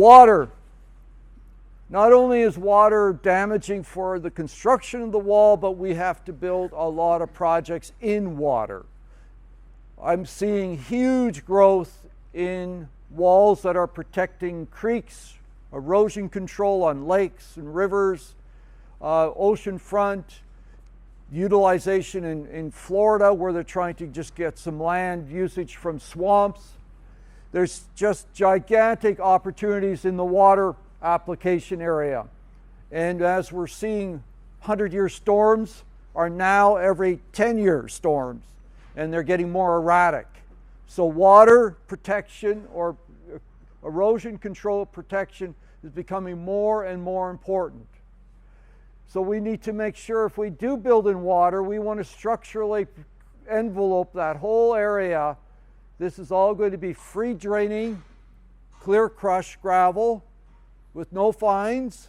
Water. Not only is water damaging for the construction of the wall, but we have to build a lot of projects in water. I'm seeing huge growth in walls that are protecting creeks, erosion control on lakes and rivers, ocean front, utilization in Florida where they're trying to just get some land usage from swamps. There's just gigantic opportunities in the water application area. And as we're seeing, 100-year storms are now every 10-year storms, and they're getting more erratic. So water protection or erosion control protection is becoming more and more important. So we need to make sure if we do build in water, we want to structurally envelope that whole area. This is all going to be free draining, clear crush gravel with no fines,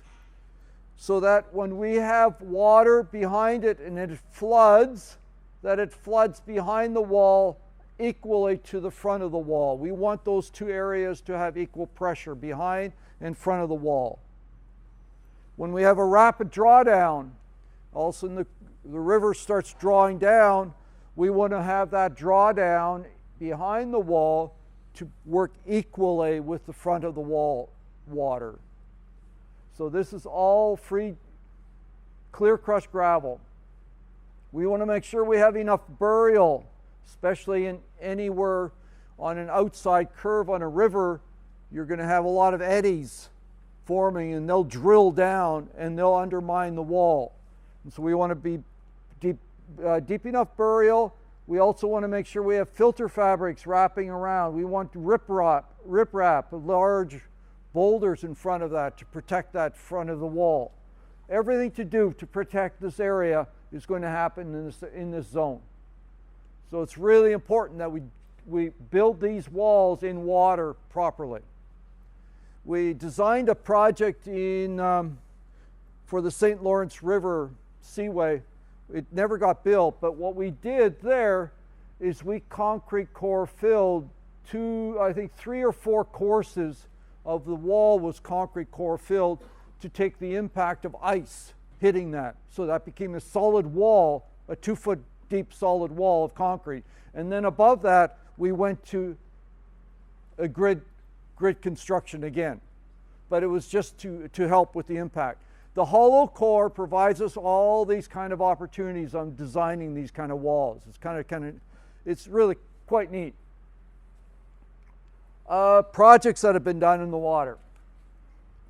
so that when we have water behind it and it floods, that it floods behind the wall equally to the front of the wall. We want those two areas to have equal pressure, behind and front of the wall. When we have a rapid drawdown, all of a sudden the river starts drawing down, we want to have that drawdown behind the wall to work equally with the front of the wall water. So this is all free, clear crushed gravel. We want to make sure we have enough burial, especially in anywhere on an outside curve on a river. You're going to have a lot of eddies forming, and they'll drill down and they'll undermine the wall. And so we want to be deep enough burial. We also want to make sure we have filter fabrics wrapping around. We want riprap, large boulders in front of that to protect that front of the wall. Everything to do to protect this area is going to happen in this zone. So it's really important that we build these walls in water properly. We designed a project for the St. Lawrence River Seaway. It never got built, but what we did there is we concrete core filled three or four courses of the wall was concrete core filled to take the impact of ice hitting that. So that became a solid wall, a 2-foot deep solid wall of concrete. And then above that, we went to a grid construction again. But it was just to help with the impact. The hollow core provides us all these kind of opportunities on designing these kind of walls. It's really quite neat. Projects that have been done in the water.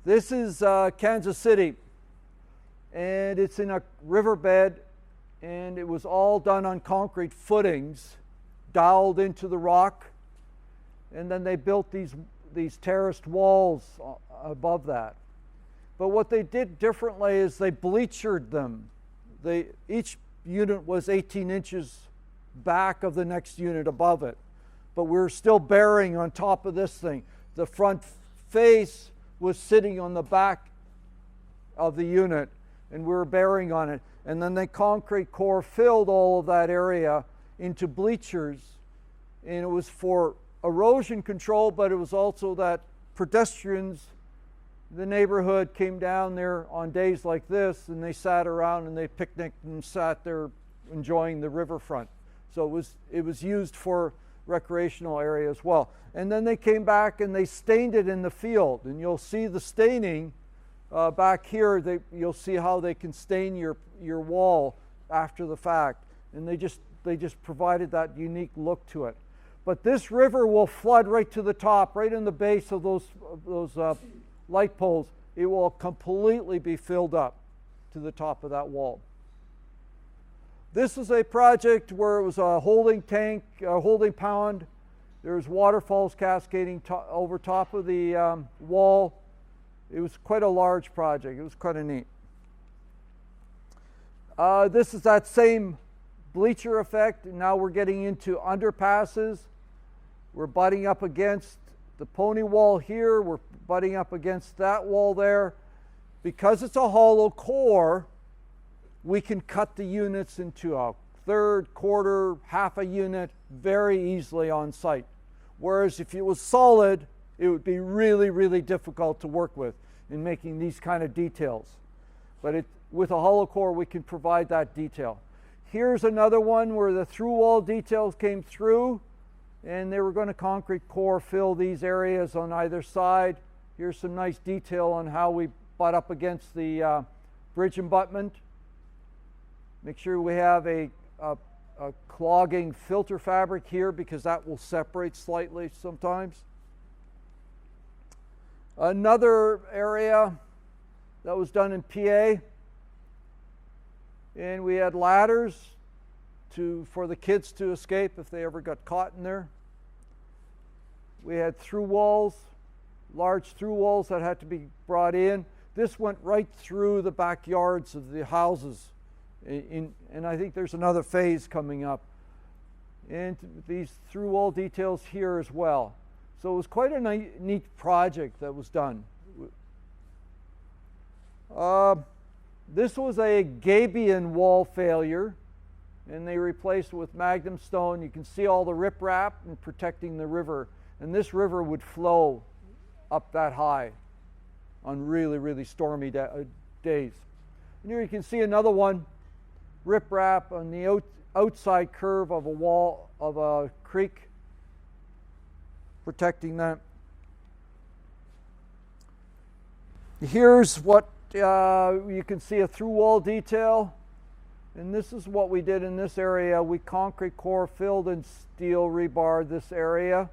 This is Kansas City, and it's in a riverbed, and it was all done on concrete footings, doweled into the rock, and then they built these terraced walls above that. But what they did differently is they bleachered them. Each unit was 18 inches back of the next unit above it. But we were still bearing on top of this thing. The front face was sitting on the back of the unit, and we were bearing on it. And then they concrete core filled all of that area into bleachers, and it was for erosion control, but it was also that pedestrians, the neighborhood came down there on days like this, and they sat around and they picnicked and sat there enjoying the riverfront. So it was used for recreational area as well. And then they came back and they stained it in the field, and you'll see the staining back here. You'll see how they can stain your wall after the fact, and they just provided that unique look to it. But this river will flood right to the top, right in the base of those light poles. It will completely be filled up to the top of that wall. This is a project where it was a holding tank, a holding pond. There's waterfalls cascading over top of the wall. It was quite a large project. It was quite a neat. This is that same bleacher effect. Now we're getting into underpasses. We're butting up against the pony wall here. We're butting up against that wall there. Because it's a hollow core, we can cut the units into a third, quarter, half a unit very easily on site. Whereas if it was solid, it would be really, really difficult to work with in making these kind of details. But with a hollow core, we can provide that detail. Here's another one where the through wall details came through, and they were going to concrete core fill these areas on either side. Here's some nice detail on how we butt up against the bridge abutment. Make sure we have a clogging filter fabric here, because that will separate slightly sometimes. Another area that was done in PA, and we had ladders for the kids to escape if they ever got caught in there. We had through walls, large through walls that had to be brought in. This went right through the backyards of the houses, and I think there's another phase coming up. And these through wall details here as well. So it was quite a neat project that was done. This was a gabion wall failure, and they replaced it with MagnumStone. You can see all the riprap and protecting the river. And this river would flow up that high on really, really stormy days. And here you can see another one, riprap on the outside curve of a wall of a creek, protecting that. Here's what you can see, a through wall detail, and this is what we did in this area. We concrete core filled and steel rebar this area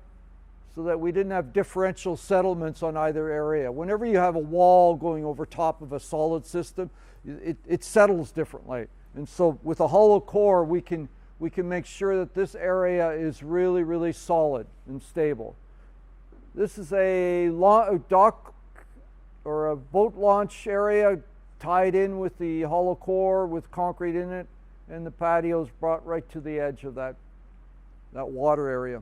so that we didn't have differential settlements on either area. Whenever you have a wall going over top of a solid system, it settles differently. And so with a hollow core, we can make sure that this area is really, really solid and stable. This is a dock or a boat launch area tied in with the hollow core with concrete in it, and the patio is brought right to the edge of that water area.